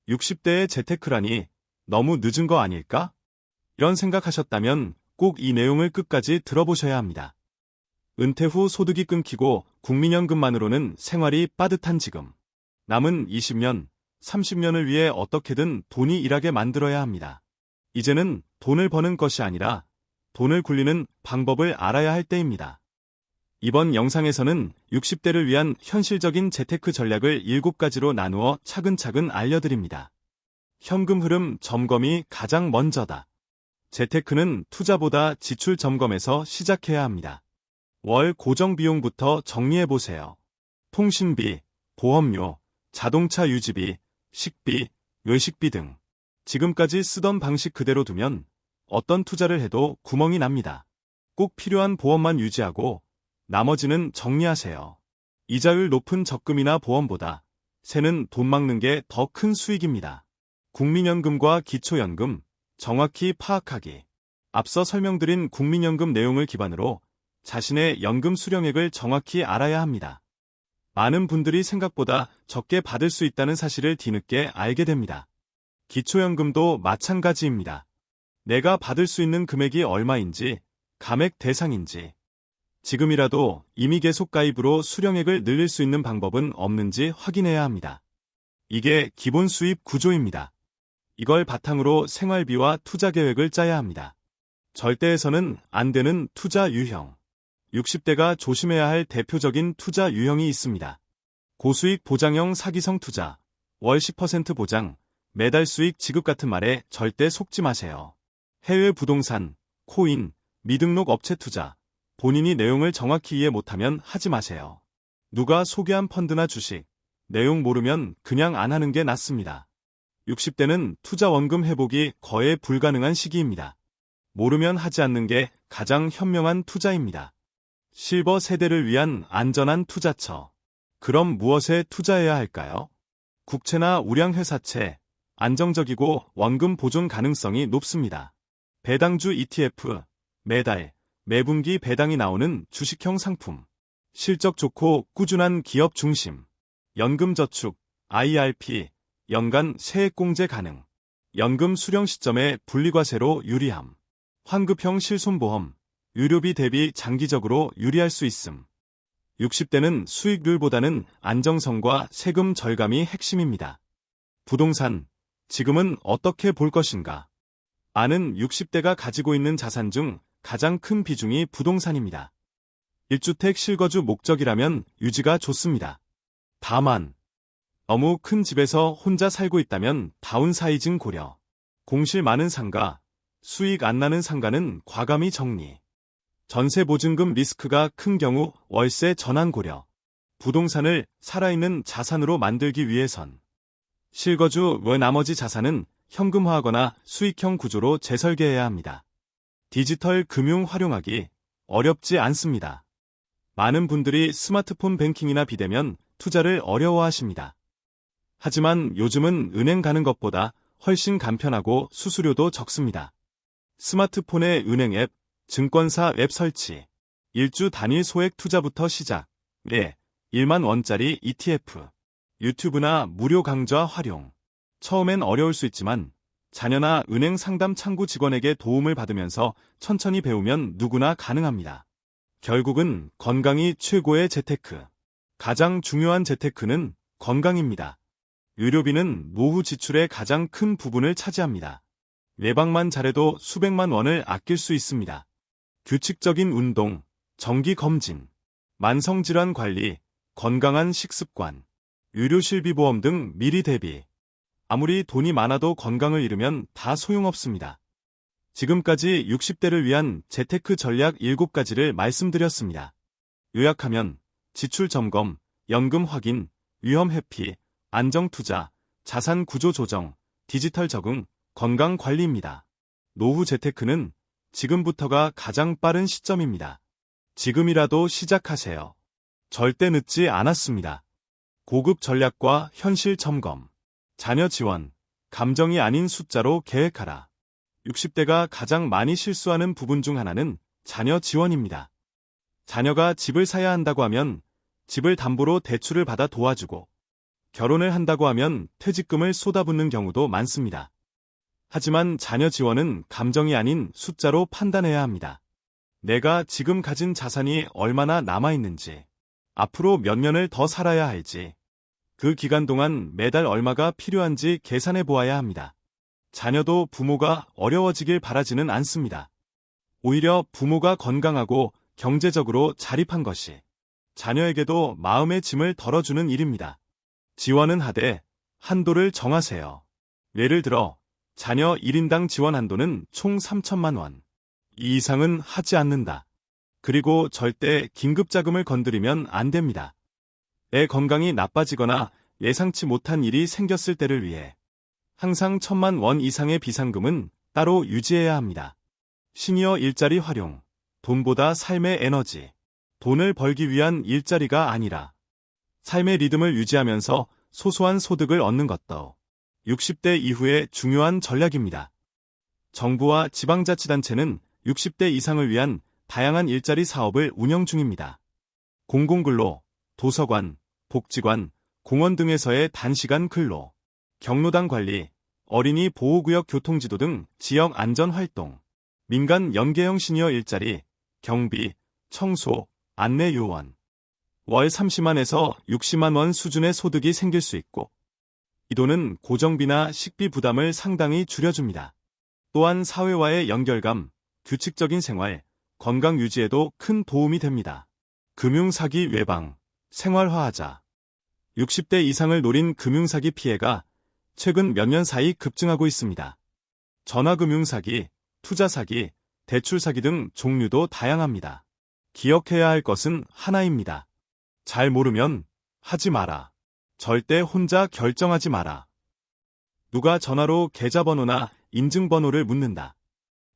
60대의 재테크라니 너무 늦은 거 아닐까? 이런 생각하셨다면 꼭 이 내용을 끝까지 들어보셔야 합니다. 은퇴 후 소득이 끊기고 국민연금만으로는 생활이 빠듯한 지금. 남은 20년, 30년을 위해 어떻게든 돈이 일하게 만들어야 합니다. 이제는 돈을 버는 것이 아니라 돈을 굴리는 방법을 알아야 할 때입니다. 이번 영상에서는 60대를 위한 현실적인 재테크 전략을 7가지로 나누어 차근차근 알려드립니다. 현금 흐름 점검이 가장 먼저다. 재테크는 투자보다 지출 점검에서 시작해야 합니다. 월 고정 비용부터 정리해보세요. 통신비, 보험료, 자동차 유지비, 식비, 외식비 등 지금까지 쓰던 방식 그대로 두면 어떤 투자를 해도 구멍이 납니다. 꼭 필요한 보험만 유지하고 나머지는 정리하세요. 이자율 높은 적금이나 보험보다 새는 돈 막는 게 더 큰 수익입니다. 국민연금과 기초연금, 정확히 파악하기. 앞서 설명드린 국민연금 내용을 기반으로 자신의 연금 수령액을 정확히 알아야 합니다. 많은 분들이 생각보다 적게 받을 수 있다는 사실을 뒤늦게 알게 됩니다. 기초연금도 마찬가지입니다. 내가 받을 수 있는 금액이 얼마인지, 감액 대상인지, 지금이라도 임의 계속 가입으로 수령액을 늘릴 수 있는 방법은 없는지 확인해야 합니다. 이게 기본 수입 구조입니다. 이걸 바탕으로 생활비와 투자 계획을 짜야 합니다. 절대해서는 안 되는 투자 유형. 60대가 조심해야 할 대표적인 투자 유형이 있습니다. 고수익 보장형 사기성 투자, 월 10% 보장, 매달 수익 지급 같은 말에 절대 속지 마세요. 해외 부동산, 코인, 미등록 업체 투자, 본인이 내용을 정확히 이해 못하면 하지 마세요. 누가 소개한 펀드나 주식, 내용 모르면 그냥 안 하는 게 낫습니다. 60대는 투자 원금 회복이 거의 불가능한 시기입니다. 모르면 하지 않는 게 가장 현명한 투자입니다. 실버 세대를 위한 안전한 투자처. 그럼 무엇에 투자해야 할까요? 국채나 우량회사채, 안정적이고 원금 보존 가능성이 높습니다. 배당주 ETF, 매달, 매분기 배당이 나오는 주식형 상품, 실적 좋고 꾸준한 기업 중심, 연금저축, IRP, 연간 세액공제 가능, 연금 수령 시점에 분리과세로 유리함, 환급형 실손보험, 유료비 대비 장기적으로 유리할 수 있음. 60대는 수익률보다는 안정성과 세금 절감이 핵심입니다. 부동산, 지금은 어떻게 볼 것인가? 아는 60대가 가지고 있는 자산 중 가장 큰 비중이 부동산입니다. 1주택 실거주 목적이라면 유지가 좋습니다. 다만 너무 큰 집에서 혼자 살고 있다면 다운사이징 고려. 공실 많은 상가, 수익 안 나는 상가는 과감히 정리. 전세 보증금 리스크가 큰 경우 월세 전환 고려. 부동산을 살아있는 자산으로 만들기 위해선 실거주 외 나머지 자산은 현금화하거나 수익형 구조로 재설계해야 합니다. 디지털 금융 활용하기 어렵지 않습니다. 많은 분들이 스마트폰 뱅킹이나 비대면 투자를 어려워하십니다. 하지만 요즘은 은행 가는 것보다 훨씬 간편하고 수수료도 적습니다. 스마트폰에 은행 앱, 증권사 앱 설치, 일주 단일 소액 투자부터 시작, 1만 원짜리 ETF, 유튜브나 무료 강좌 활용. 처음엔 어려울 수 있지만 자녀나 은행 상담 창구 직원에게 도움을 받으면서 천천히 배우면 누구나 가능합니다. 결국은 건강이 최고의 재테크. 가장 중요한 재테크는 건강입니다. 의료비는 노후 지출의 가장 큰 부분을 차지합니다. 예방만 잘해도 수백만 원을 아낄 수 있습니다. 규칙적인 운동, 정기검진, 만성질환 관리, 건강한 식습관, 의료실비보험 등 미리 대비. 아무리 돈이 많아도 건강을 잃으면 다 소용없습니다. 지금까지 60대를 위한 재테크 전략 7가지를 말씀드렸습니다. 요약하면 지출 점검, 연금 확인, 위험 회피, 안정 투자, 자산 구조 조정, 디지털 적응, 건강 관리입니다. 노후 재테크는 지금부터가 가장 빠른 시점입니다. 지금이라도 시작하세요. 절대 늦지 않았습니다. 고급 전략과 현실 점검. 자녀 지원, 감정이 아닌 숫자로 계획하라. 60대가 가장 많이 실수하는 부분 중 하나는 자녀 지원입니다. 자녀가 집을 사야 한다고 하면 집을 담보로 대출을 받아 도와주고 결혼을 한다고 하면 퇴직금을 쏟아붓는 경우도 많습니다. 하지만 자녀 지원은 감정이 아닌 숫자로 판단해야 합니다. 내가 지금 가진 자산이 얼마나 남아있는지, 앞으로 몇 년을 더 살아야 할지, 그 기간 동안 매달 얼마가 필요한지 계산해 보아야 합니다. 자녀도 부모가 어려워지길 바라지는 않습니다. 오히려 부모가 건강하고 경제적으로 자립한 것이 자녀에게도 마음의 짐을 덜어주는 일입니다. 지원은 하되 한도를 정하세요. 예를 들어 자녀 1인당 지원 한도는 총 3천만 원. 이 이상은 하지 않는다. 그리고 절대 긴급자금을 건드리면 안 됩니다. 애 건강이 나빠지거나 예상치 못한 일이 생겼을 때를 위해 항상 1,000만 원 이상의 비상금은 따로 유지해야 합니다. 시니어 일자리 활용, 돈보다 삶의 에너지, 돈을 벌기 위한 일자리가 아니라 삶의 리듬을 유지하면서 소소한 소득을 얻는 것도 60대 이후의 중요한 전략입니다. 정부와 지방자치단체는 60대 이상을 위한 다양한 일자리 사업을 운영 중입니다. 공공근로, 도서관, 복지관, 공원 등에서의 단시간 근로, 경로당 관리, 어린이 보호구역 교통지도 등 지역 안전활동, 민간 연계형 시니어 일자리, 경비, 청소, 안내 요원. 월 30만에서 60만 원 수준의 소득이 생길 수 있고, 이 돈은 고정비나 식비 부담을 상당히 줄여줍니다. 또한 사회와의 연결감, 규칙적인 생활, 건강 유지에도 큰 도움이 됩니다. 금융사기 예방, 생활화하자. 60대 이상을 노린 금융사기 피해가 최근 몇 년 사이 급증하고 있습니다. 전화금융사기, 투자사기, 대출사기 등 종류도 다양합니다. 기억해야 할 것은 하나입니다. 잘 모르면 하지 마라. 절대 혼자 결정하지 마라. 누가 전화로 계좌번호나 인증번호를 묻는다.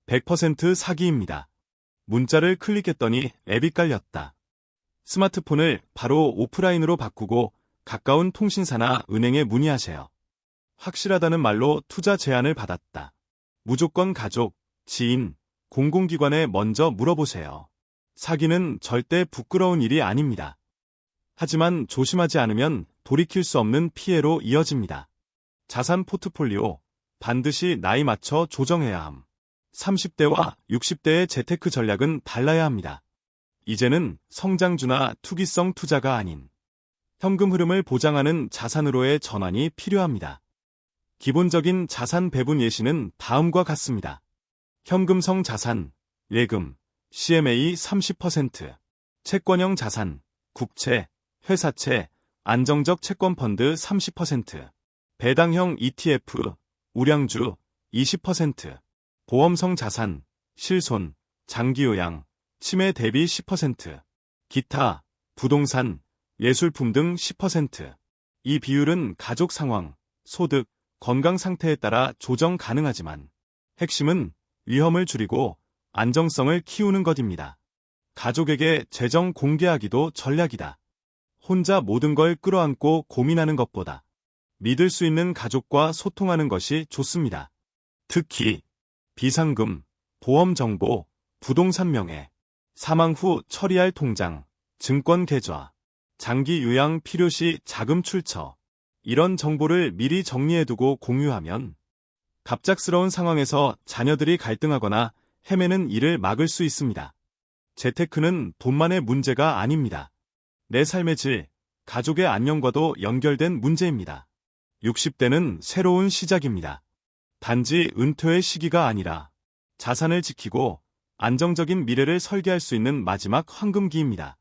100% 사기입니다. 문자를 클릭했더니 앱이 깔렸다. 스마트폰을 바로 오프라인으로 바꾸고 가까운 통신사나 은행에 문의하세요. 확실하다는 말로 투자 제안을 받았다. 무조건 가족, 지인, 공공기관에 먼저 물어보세요. 사기는 절대 부끄러운 일이 아닙니다. 하지만 조심하지 않으면 돌이킬 수 없는 피해로 이어집니다. 자산 포트폴리오, 반드시 나이 맞춰 조정해야 함. 30대와 60대의 재테크 전략은 달라야 합니다. 이제는 성장주나 투기성 투자가 아닌 현금 흐름을 보장하는 자산으로의 전환이 필요합니다. 기본적인 자산 배분 예시는 다음과 같습니다. 현금성 자산, 예금, CMA 30%, 채권형 자산, 국채, 회사채, 안정적 채권펀드 30%, 배당형 ETF, 우량주 20%, 보험성 자산, 실손, 장기요양, 치매 대비 10%, 기타, 부동산, 예술품 등 10%. 이 비율은 가족 상황, 소득, 건강 상태에 따라 조정 가능하지만 핵심은 위험을 줄이고 안정성을 키우는 것입니다. 가족에게 재정 공개하기도 전략이다. 혼자 모든 걸 끌어안고 고민하는 것보다 믿을 수 있는 가족과 소통하는 것이 좋습니다. 특히 비상금, 보험 정보, 부동산 명예, 사망 후 처리할 통장, 증권 계좌, 장기 요양 필요시 자금 출처, 이런 정보를 미리 정리해두고 공유하면 갑작스러운 상황에서 자녀들이 갈등하거나 헤매는 일을 막을 수 있습니다. 재테크는 돈만의 문제가 아닙니다. 내 삶의 질, 가족의 안녕과도 연결된 문제입니다. 60대는 새로운 시작입니다. 단지 은퇴의 시기가 아니라 자산을 지키고 안정적인 미래를 설계할 수 있는 마지막 황금기입니다.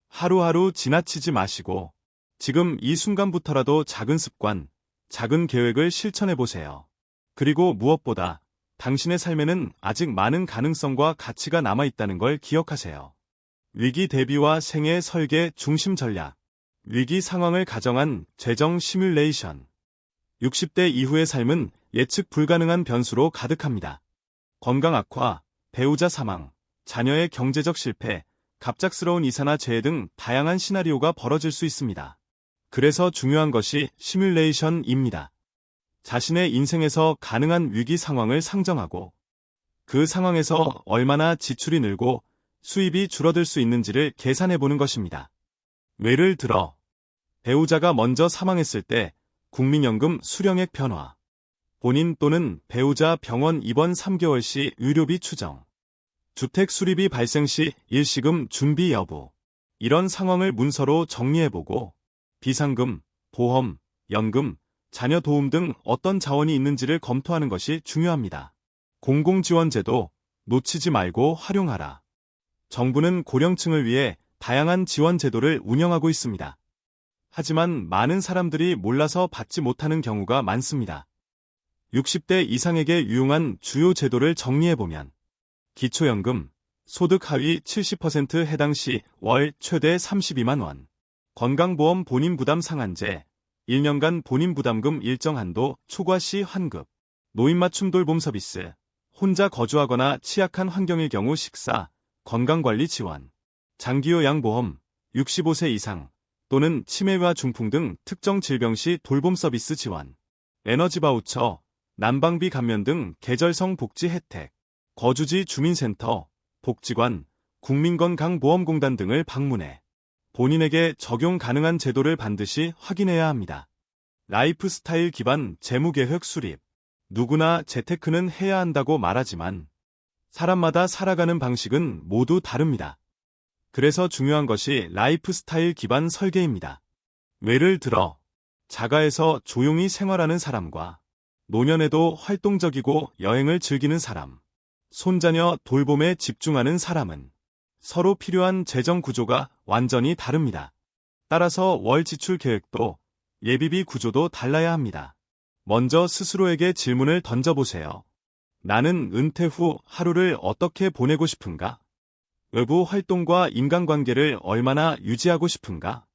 하루하루 지나치지 마시고 지금 이 순간부터라도 작은 습관, 작은 계획을 실천해보세요. 그리고 무엇보다 당신의 삶에는 아직 많은 가능성과 가치가 남아있다는 걸 기억하세요. 위기 대비와 생애 설계 중심 전략, 위기 상황을 가정한 재정 시뮬레이션. 60대 이후의 삶은 예측 불가능한 변수로 가득합니다. 건강 악화, 배우자 사망, 자녀의 경제적 실패, 갑작스러운 이사나 재해 등 다양한 시나리오가 벌어질 수 있습니다. 그래서 중요한 것이 시뮬레이션입니다. 자신의 인생에서 가능한 위기 상황을 상정하고 그 상황에서 얼마나 지출이 늘고 수입이 줄어들 수 있는지를 계산해보는 것입니다. 예를 들어 배우자가 먼저 사망했을 때 국민연금 수령액 변화. 본인 또는 배우자 병원 입원 3개월 시 의료비 추정. 주택 수리비 발생 시 일시금 준비 여부. 이런 상황을 문서로 정리해보고 비상금, 보험, 연금, 자녀 도움 등 어떤 자원이 있는지를 검토하는 것이 중요합니다. 공공지원제도 놓치지 말고 활용하라. 정부는 고령층을 위해 다양한 지원 제도를 운영하고 있습니다. 하지만 많은 사람들이 몰라서 받지 못하는 경우가 많습니다. 60대 이상에게 유용한 주요 제도를 정리해보면 기초연금, 소득 하위 70% 해당 시 월 최대 32만 원, 건강보험 본인 부담 상한제, 1년간 본인 부담금 일정 한도 초과 시 환급, 노인 맞춤 돌봄 서비스, 혼자 거주하거나 취약한 환경일 경우 식사, 건강관리 지원, 장기요양보험, 65세 이상 또는 치매와 중풍 등 특정 질병 시 돌봄 서비스 지원, 에너지 바우처, 난방비 감면 등 계절성 복지 혜택, 거주지 주민센터, 복지관, 국민건강보험공단 등을 방문해 본인에게 적용 가능한 제도를 반드시 확인해야 합니다. 라이프스타일 기반 재무계획 수립. 누구나 재테크는 해야 한다고 말하지만 사람마다 살아가는 방식은 모두 다릅니다. 그래서 중요한 것이 라이프스타일 기반 설계입니다. 예를 들어 자가에서 조용히 생활하는 사람과 노년에도 활동적이고 여행을 즐기는 사람, 손자녀 돌봄에 집중하는 사람은 서로 필요한 재정 구조가 완전히 다릅니다. 따라서 월 지출 계획도 예비비 구조도 달라야 합니다. 먼저 스스로에게 질문을 던져보세요. 나는 은퇴 후 하루를 어떻게 보내고 싶은가? 외부 활동과 인간관계를 얼마나 유지하고 싶은가?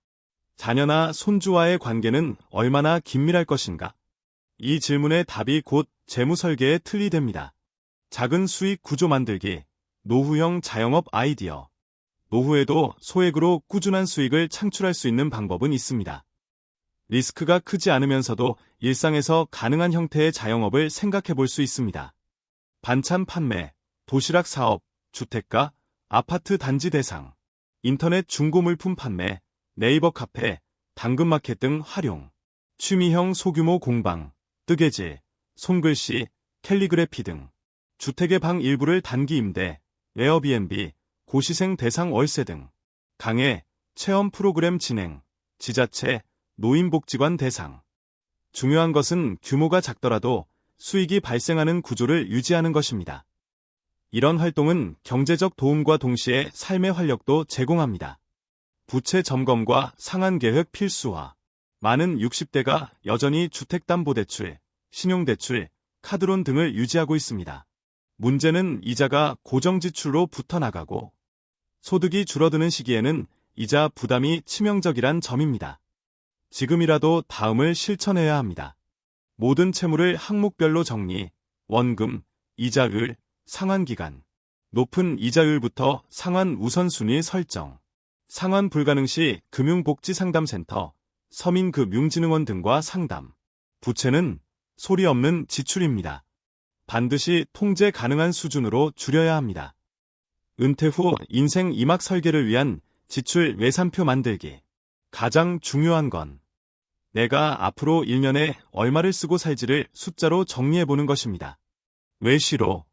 자녀나 손주와의 관계는 얼마나 긴밀할 것인가? 이 질문의 답이 곧 재무 설계의 틀이 됩니다. 작은 수익 구조 만들기, 노후형 자영업 아이디어. 노후에도 소액으로 꾸준한 수익을 창출할 수 있는 방법은 있습니다. 리스크가 크지 않으면서도 일상에서 가능한 형태의 자영업을 생각해 볼 수 있습니다. 반찬 판매, 도시락 사업, 주택가, 아파트 단지 대상, 인터넷 중고 물품 판매, 네이버 카페, 당근마켓 등 활용, 취미형 소규모 공방, 뜨개질, 손글씨, 캘리그래피 등, 주택의 방 일부를 단기 임대, 에어비앤비, 고시생 대상 월세 등, 강의, 체험 프로그램 진행, 지자체, 노인복지관 대상. 중요한 것은 규모가 작더라도 수익이 발생하는 구조를 유지하는 것입니다. 이런 활동은 경제적 도움과 동시에 삶의 활력도 제공합니다. 부채 점검과 상환 계획 필수화. 많은 60대가 여전히 주택담보대출, 신용대출, 카드론 등을 유지하고 있습니다. 문제는 이자가 고정지출로 붙어나가고 소득이 줄어드는 시기에는 이자 부담이 치명적이란 점입니다. 지금이라도 다음을 실천해야 합니다. 모든 채무를 항목별로 정리, 원금, 이자율, 상환기간, 높은 이자율부터 상환 우선순위 설정, 상환 불가능 시 금융복지상담센터, 서민금융진흥원 등과 상담. 부채는 소리 없는 지출입니다. 반드시 통제 가능한 수준으로 줄여야 합니다. 은퇴 후 인생 이막 설계를 위한 지출 예산표 만들기. 가장 중요한 건 내가 앞으로 1년에 얼마를 쓰고 살지를 숫자로 정리해보는 것입니다. 외시로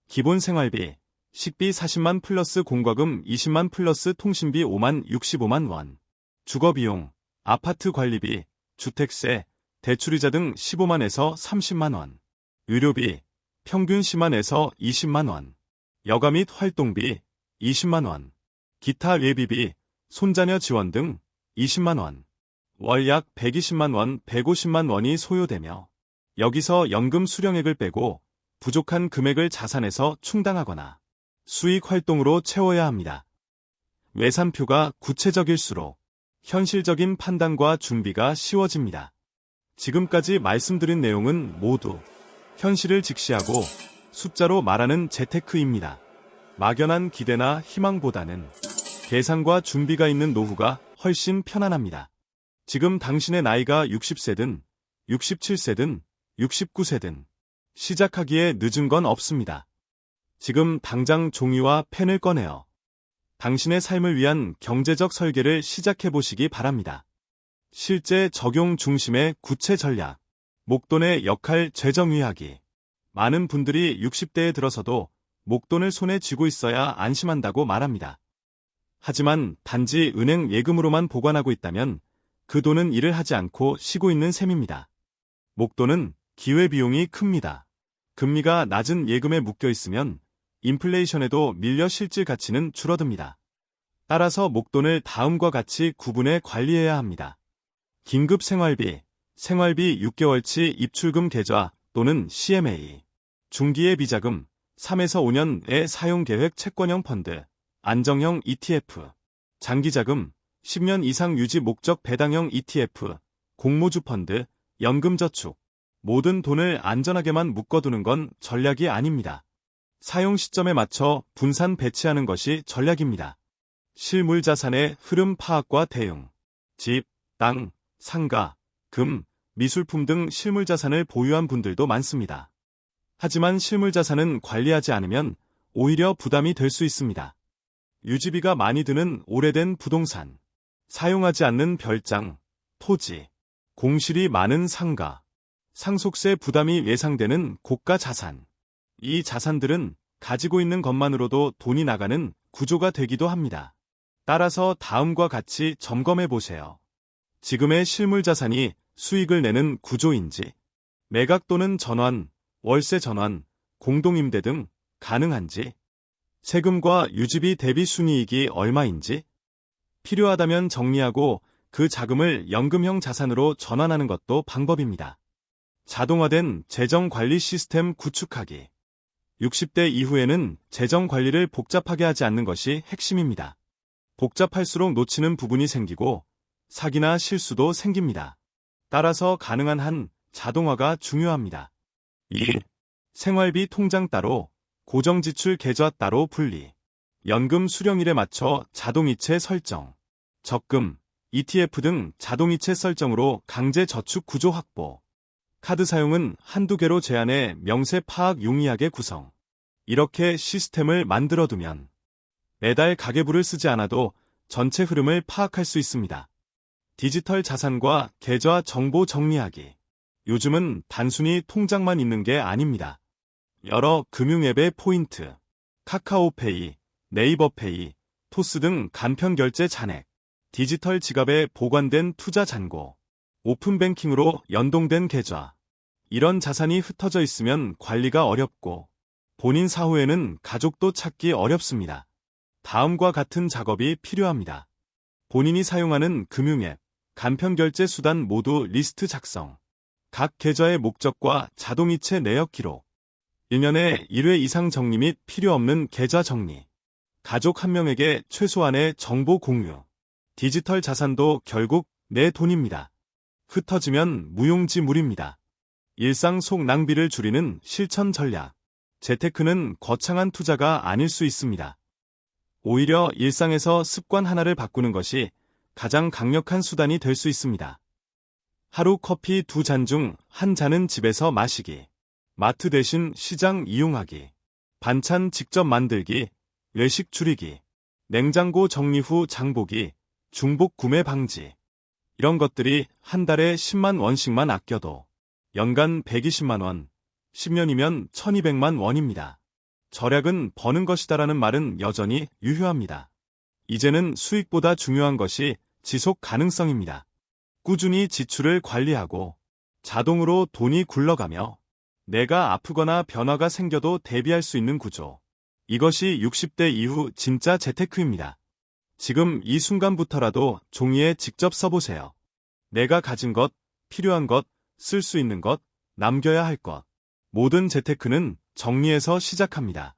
기본 생활비, 식비 40만 플러스 공과금 20만 플러스 통신비 5만 65만 원, 주거비용, 아파트 관리비, 주택세, 대출이자 등 15만에서 30만 원, 의료비, 평균 10만에서 20만 원, 여가 및 활동비, 20만 원, 기타 예비비, 손자녀 지원 등 20만 원, 월 약 120만 원, 150만 원이 소요되며 여기서 연금 수령액을 빼고 부족한 금액을 자산에서 충당하거나 수익 활동으로 채워야 합니다. 예산표가 구체적일수록 현실적인 판단과 준비가 쉬워집니다. 지금까지 말씀드린 내용은 모두 현실을 직시하고 숫자로 말하는 재테크입니다. 막연한 기대나 희망보다는 계산과 준비가 있는 노후가 훨씬 편안합니다. 지금 당신의 나이가 60세든 67세든 69세든 시작하기에 늦은 건 없습니다. 지금 당장 종이와 펜을 꺼내어 당신의 삶을 위한 경제적 설계를 시작해 보시기 바랍니다. 실제 적용 중심의 구체 전략. 목돈의 역할 재정의하기. 많은 분들이 60대에 들어서도 목돈을 손에 쥐고 있어야 안심한다고 말합니다. 하지만 단지 은행 예금으로만 보관하고 있다면 그 돈은 일을 하지 않고 쉬고 있는 셈입니다. 목돈은 기회비용이 큽니다. 금리가 낮은 예금에 묶여 있으면 인플레이션에도 밀려 실질 가치는 줄어듭니다. 따라서 목돈을 다음과 같이 구분해 관리해야 합니다. 긴급 생활비, 생활비 6개월치 입출금 계좌 또는 CMA, 중기의 비자금, 3에서 5년의 사용계획 채권형 펀드, 안정형 ETF, 장기자금, 10년 이상 유지 목적 배당형 ETF, 공모주 펀드, 연금저축. 모든 돈을 안전하게만 묶어두는 건 전략이 아닙니다. 사용 시점에 맞춰 분산 배치하는 것이 전략입니다. 실물 자산의 흐름 파악과 대응. 집, 땅, 상가, 금, 미술품 등 실물 자산을 보유한 분들도 많습니다. 하지만 실물 자산은 관리하지 않으면 오히려 부담이 될 수 있습니다. 유지비가 많이 드는 오래된 부동산, 사용하지 않는 별장, 토지, 공실이 많은 상가, 상속세 부담이 예상되는 고가 자산. 이 자산들은 가지고 있는 것만으로도 돈이 나가는 구조가 되기도 합니다. 따라서 다음과 같이 점검해 보세요. 지금의 실물 자산이 수익을 내는 구조인지, 매각 또는 전환, 월세 전환, 공동임대 등 가능한지, 세금과 유지비 대비 순이익이 얼마인지, 필요하다면 정리하고 그 자금을 연금형 자산으로 전환하는 것도 방법입니다. 자동화된 재정관리 시스템 구축하기. 60대 이후에는 재정관리를 복잡하게 하지 않는 것이 핵심입니다. 복잡할수록 놓치는 부분이 생기고 사기나 실수도 생깁니다. 따라서 가능한 한 자동화가 중요합니다. 1. 생활비 통장 따로, 고정지출 계좌 따로 분리. 연금 수령일에 맞춰 자동이체 설정. 적금, ETF 등 자동이체 설정으로 강제 저축 구조 확보. 카드 사용은 한두 개로 제한해 명세 파악 용이하게 구성. 이렇게 시스템을 만들어두면 매달 가계부를 쓰지 않아도 전체 흐름을 파악할 수 있습니다. 디지털 자산과 계좌 정보 정리하기. 요즘은 단순히 통장만 있는 게 아닙니다. 여러 금융앱의 포인트, 카카오페이, 네이버페이, 토스 등 간편 결제 잔액, 디지털 지갑에 보관된 투자 잔고, 오픈뱅킹으로 연동된 계좌. 이런 자산이 흩어져 있으면 관리가 어렵고 본인 사후에는 가족도 찾기 어렵습니다. 다음과 같은 작업이 필요합니다. 본인이 사용하는 금융앱, 간편결제 수단 모두 리스트 작성. 각 계좌의 목적과 자동이체 내역 기록. 1년에 1회 이상 정리 및 필요 없는 계좌 정리. 가족 한 명에게 최소한의 정보 공유. 디지털 자산도 결국 내 돈입니다. 흩어지면 무용지물입니다. 일상 속 낭비를 줄이는 실천 전략. 재테크는 거창한 투자가 아닐 수 있습니다. 오히려 일상에서 습관 하나를 바꾸는 것이 가장 강력한 수단이 될 수 있습니다. 하루 커피 2잔 중 1잔은 집에서 마시기. 마트 대신 시장 이용하기. 반찬 직접 만들기. 외식 줄이기. 냉장고 정리 후 장보기. 중복 구매 방지. 이런 것들이 한 달에 10만 원씩만 아껴도 연간 120만 원, 10년이면 1200만 원입니다. 절약은 버는 것이다라는 말은 여전히 유효합니다. 이제는 수익보다 중요한 것이 지속 가능성입니다. 꾸준히 지출을 관리하고 자동으로 돈이 굴러가며 내가 아프거나 변화가 생겨도 대비할 수 있는 구조. 이것이 60대 이후 진짜 재테크입니다. 지금 이 순간부터라도 종이에 직접 써보세요. 내가 가진 것, 필요한 것, 쓸 수 있는 것, 남겨야 할 것. 모든 재테크는 정리에서 시작합니다.